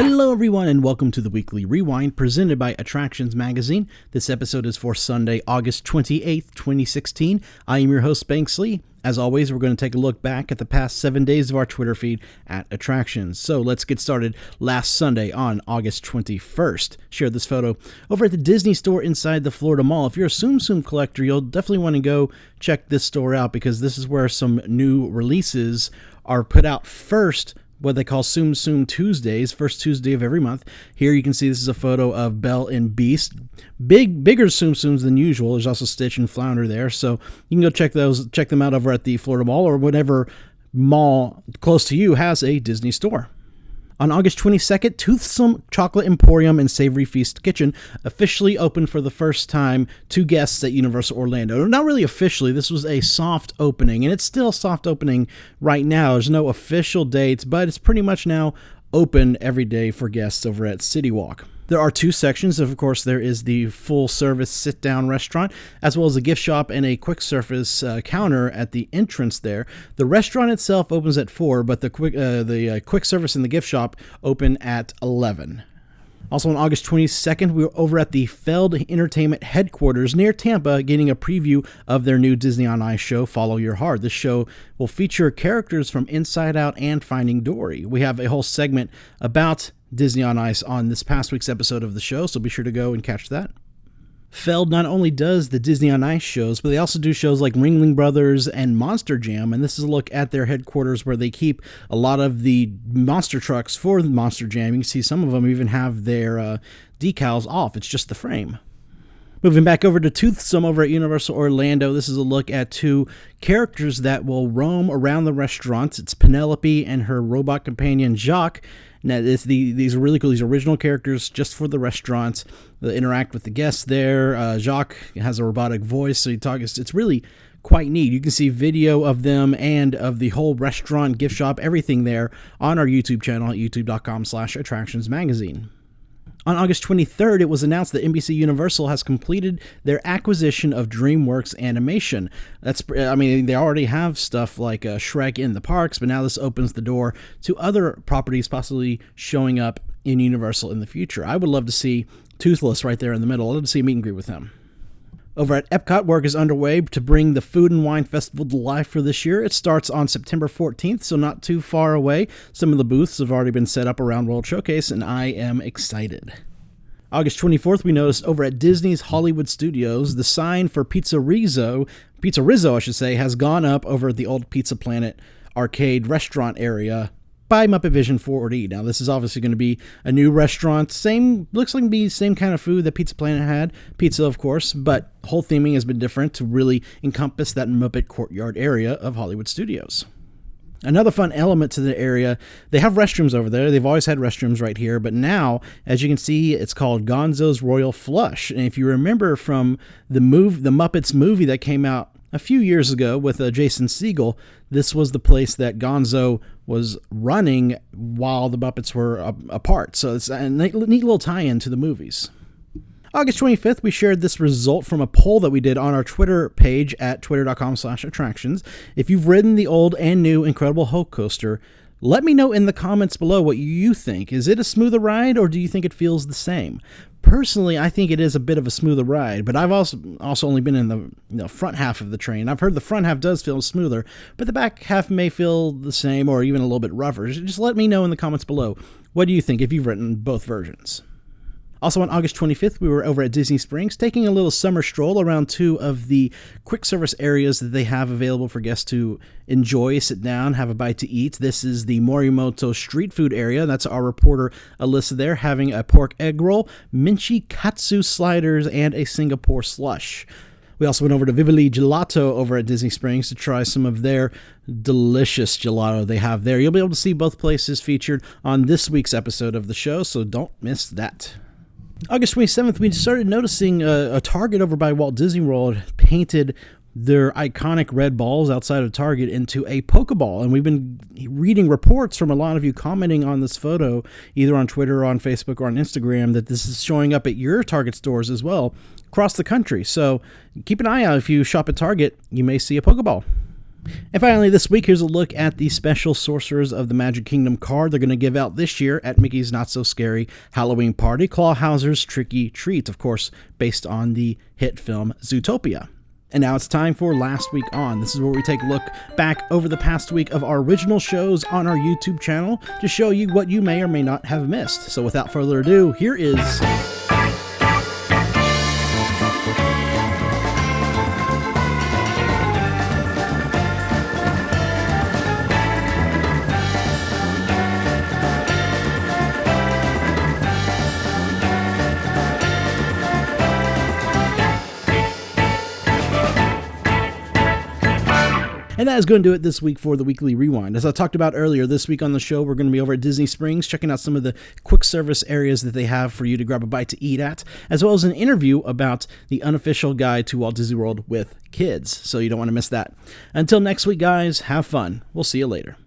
Hello everyone and welcome to the Weekly Rewind presented by Attractions Magazine. This episode is for Sunday, August 28th, 2016. I am your host, Banks Lee. As always, we're going to take a look back at the past 7 days of our Twitter feed at Attractions. So let's get started. Last Sunday on August 21st, shared this photo over at the Disney store inside the Florida Mall. If you're a Tsum Tsum collector, you'll definitely want to go check this store out because this is where some new releases are put out first, what they call Tsum Tsum Tuesdays, first Tuesday of every month. Here you can see this is a photo of Belle and Beast. Bigger Tsum Tsums than usual. There's also Stitch and Flounder there. So you can go check them out over at the Florida Mall or whatever mall close to you has a Disney store. On August 22nd, Toothsome Chocolate Emporium and Savory Feast Kitchen officially opened for the first time to guests at Universal Orlando. Not really officially, this was a soft opening, and it's still soft opening right now. There's no official dates, but it's pretty much now open every day for guests over at City Walk. There are two sections. Of course, there is the full-service sit-down restaurant, as well as a gift shop and a quick-service counter at the entrance there. The restaurant itself opens at 4, but the quick service and the gift shop open at 11. Also on August 22nd, we were over at the Feld Entertainment headquarters near Tampa getting a preview of their new Disney on Ice show, Follow Your Heart. This show will feature characters from Inside Out and Finding Dory. We have a whole segment about Disney on Ice on this past week's episode of the show, so be sure to go and catch that. Feld not only does the Disney on Ice shows, but they also do shows like Ringling Brothers and Monster Jam, and this is a look at their headquarters where they keep a lot of the monster trucks for the Monster Jam. You can see some of them even have their decals off. It's just the frame. Moving back over to Toothsome over at Universal Orlando, this is a look at two characters that will roam around the restaurant. It's Penelope and her robot companion Jacques. Now, these are really cool. These are original characters just for the restaurants. They interact with the guests there. Jacques has a robotic voice, so it's really quite neat. You can see video of them and of the whole restaurant, gift shop, everything there on our YouTube channel at youtube.com/attractionsmagazine. On August 23rd, it was announced that NBC Universal has completed their acquisition of DreamWorks Animation. They already have stuff like Shrek in the parks, but now this opens the door to other properties possibly showing up in Universal in the future. I would love to see Toothless right there in the middle. I'd love to see a meet and greet with him. Over at Epcot, work is underway to bring the Food and Wine Festival to life for this year. It starts on September 14th, so not too far away. Some of the booths have already been set up around World Showcase, and I am excited. August 24th, we noticed over at Disney's Hollywood Studios, the sign for Pizza Rizzo, has gone up over at the old Pizza Planet arcade restaurant area by Muppet Vision 4D. Now, this is obviously going to be a new restaurant. Looks like to be the same kind of food that Pizza Planet had. Pizza, of course, but whole theming has been different to really encompass that Muppet Courtyard area of Hollywood Studios. Another fun element to the area, they have restrooms over there. They've always had restrooms right here, but now, as you can see, it's called Gonzo's Royal Flush. And if you remember from the Muppets movie that came out a few years ago with Jason Segel, this was the place that Gonzo was running while the Muppets were apart. So it's a neat little tie-in to the movies. August 25th, we shared this result from a poll that we did on our Twitter page at twitter.com/attractions. If you've ridden the old and new Incredible Hulk coaster, let me know in the comments below what you think. Is it a smoother ride, or do you think it feels the same? Personally, I think it is a bit of a smoother ride, but I've also only been in the front half of the train. I've heard the front half does feel smoother, but the back half may feel the same or even a little bit rougher. Just let me know in the comments below. What do you think if you've ridden both versions? Also on August 25th, we were over at Disney Springs taking a little summer stroll around two of the quick service areas that they have available for guests to enjoy, sit down, have a bite to eat. This is the Morimoto street food area. That's our reporter Alyssa there having a pork egg roll, Minchi Katsu sliders, and a Singapore slush. We also went over to Vivali Gelato over at Disney Springs to try some of their delicious gelato they have there. You'll be able to see both places featured on this week's episode of the show, so don't miss that. August 27th, we started noticing a Target over by Walt Disney World painted their iconic red balls outside of Target into a Pokeball. And we've been reading reports from a lot of you commenting on this photo, either on Twitter or on Facebook or on Instagram, that this is showing up at your Target stores as well across the country. So keep an eye out. If you shop at Target, you may see a Pokeball. And finally, this week, here's a look at the special Sorcerers of the Magic Kingdom card they're going to give out this year at Mickey's Not So Scary Halloween Party, Clawhauser's Tricky Treat, of course, based on the hit film Zootopia. And now it's time for Last Week On. This is where we take a look back over the past week of our original shows on our YouTube channel to show you what you may or may not have missed. So without further ado, here is... And that is going to do it this week for the Weekly Rewind. As I talked about earlier, this week on the show, we're going to be over at Disney Springs, checking out some of the quick service areas that they have for you to grab a bite to eat at, as well as an interview about the unofficial guide to Walt Disney World with kids. So you don't want to miss that. Until next week, guys, have fun. We'll see you later.